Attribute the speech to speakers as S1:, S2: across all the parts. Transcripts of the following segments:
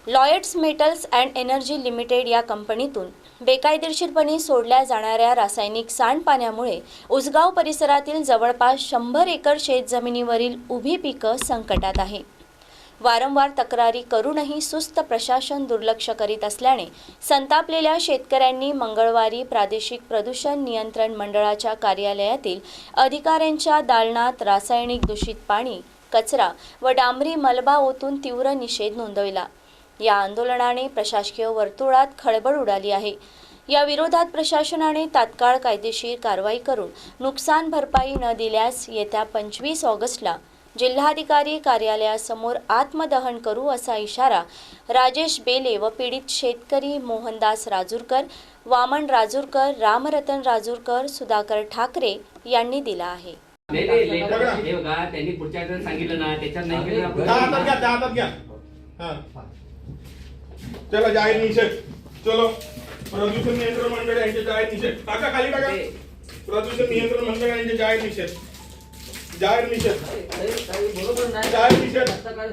S1: Lloyds metals and energy limited या कंपनीतून बेकायदेशीरपणे सोडल्या जाणाऱ्या रासायनिक सांडपाण्यामुळे उसगाव परिसरातील जवळपास 100 एकर शेतजमिनीवरील उभी पिकं संकटात आहे। वारंवार तक्रारी करूनही सुस्त प्रशासन दुर्लक्ष करीत असल्याने संतापलेल्या शेतकऱ्यांनी मंगळवारी प्रादेशिक प्रदूषण नियंत्रण मंडळाच्या कार्यालयातील अधिकाऱ्यांच्या दालनात रासायनिक दूषित पाणी, कचरा व डांबरी मलबा ओतून तीव्र निषेध नोंदवला। या आंदोलनाने प्रशासकीय वर्तुळात खळबळ उडाली आहे। या विरोधात प्रशासनाने तात्काळ कायदेशीर कारवाई करून नुकसान भरपाई न दिल्यास येत्या 25 ऑगस्टला जिल्हाधिकारी कार्यालयासमोर आत्मदहन करू असा इशारा राजेश बेले व पीडित शेतकरी मोहनदास राजूरकर, वामन राजूरकर, रामरतन राजूरकर, सुधाकर ठाकरे यांनी दिला आहे।
S2: त्यांनी पुढच्या आठवड्यात सांगितलं ना, त्याच्यात नाही केलं
S3: चला जाहीर निषेध, चलो प्रदूषण नियंत्रण मंडळ यांचे जाहीर निषेध टाका, खाली टाका। प्रदूषण नियंत्रण मंडळ यांचे जाहीर निषेध, जाहीर निषेध, जाहीर निषेध टाका,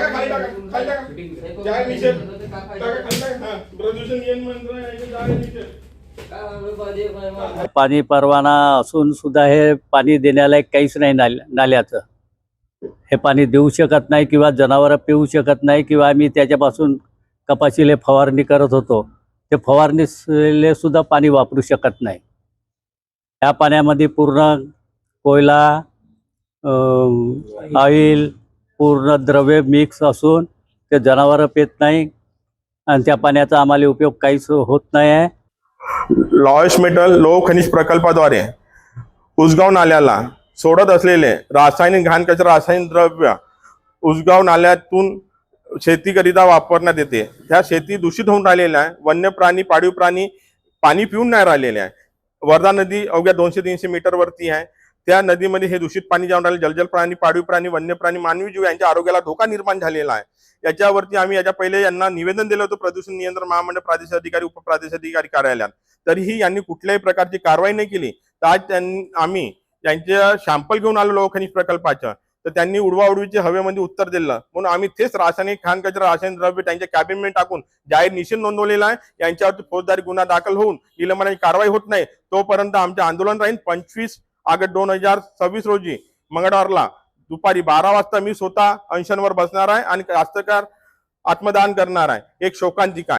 S3: खाली टाका, खाली टाका, जाहीर निषेध टाका, खाली टाका। प्रदूषण नियंत्रण मंडळ यांचे जाहीर निषेध।
S4: पाणी परवाना असून सुद्धा हे पाणी देण्यालायक काहीच नाही नाल्याचं। हे पाणी देऊ शकत नाही किंवा जनावरं पिऊ शकत नाही किंवा आम्ही त्याच्यापासून कपाशीले फवारणी करत होतो, ते फवारणीले सुद्धा पाणी वापरू शकत नाही। या पाण्यामध्ये पूर्ण कोयला, ऑइल, पूर्ण द्रव्य मिक्स असून ते जनावरं पित नाही आणि त्या पाण्याचा आम्हाला उपयोग काहीच होत नाही आहे।
S3: लॉयड्स मेटल लोह खनिज प्रकल्पाद्वारे उसगाव नाल्याला सोडत असलेले रासायनिक घाण कचरा, रासायनिक द्रव्य उसगाव नाल्यातून शेतीकरिता वापरण्यात येते। त्या शेती दूषित होऊन राहिलेल्या आहे। वन्य प्राणी, पाळीव प्राणी पाणी पिऊन नाही राहिलेले आहे। वर्धा नदी अवघ्या 200-300 मीटर वरती आहे। त्या नदीमध्ये हे दूषित पाणी जाऊन राहिले। जलचर प्राणी, पाळीव प्राणी, वन्य प्राणी, मानवी जीव यांच्या आरोग्याला धोका निर्माण झालेला आहे। याच्यावरती आम्ही याच्या पहिले यांना निवेदन दिलं होतं प्रदूषण नियंत्रण महामंडळ प्रादेशिक अधिकारी, उपप्रादेशिक अधिकारी कार्यालयात, तरीही यांनी कुठल्याही प्रकारची कारवाई नाही केली। तर आज आम्ही यांचे सॅम्पल घेऊन आलो लोह खनिज प्रकल्पाचं, तर त्यांनी उडवाउडवीचे हवेमध्ये उत्तर दिलं, म्हणून आम्ही तेच रासायनिक घाण कचरा, रासायनिक द्रव्य त्यांच्या कॅबिनमध्ये टाकून जाहीर निषेध नोंदवलेला आहे। यांच्यावरती फौजदारी गुन्हा दाखल होऊन निलंबनाची कारवाई होत नाही तोपर्यंत आमचे आंदोलन राहील। 25 ऑगस्ट 2026 रोजी मंगळवारला दुपारी 12 वाजता मी स्वतः अनशनवर बसणार आहे आणि कास्तकार आत्मदान करणार आहे। एक शोकांतिका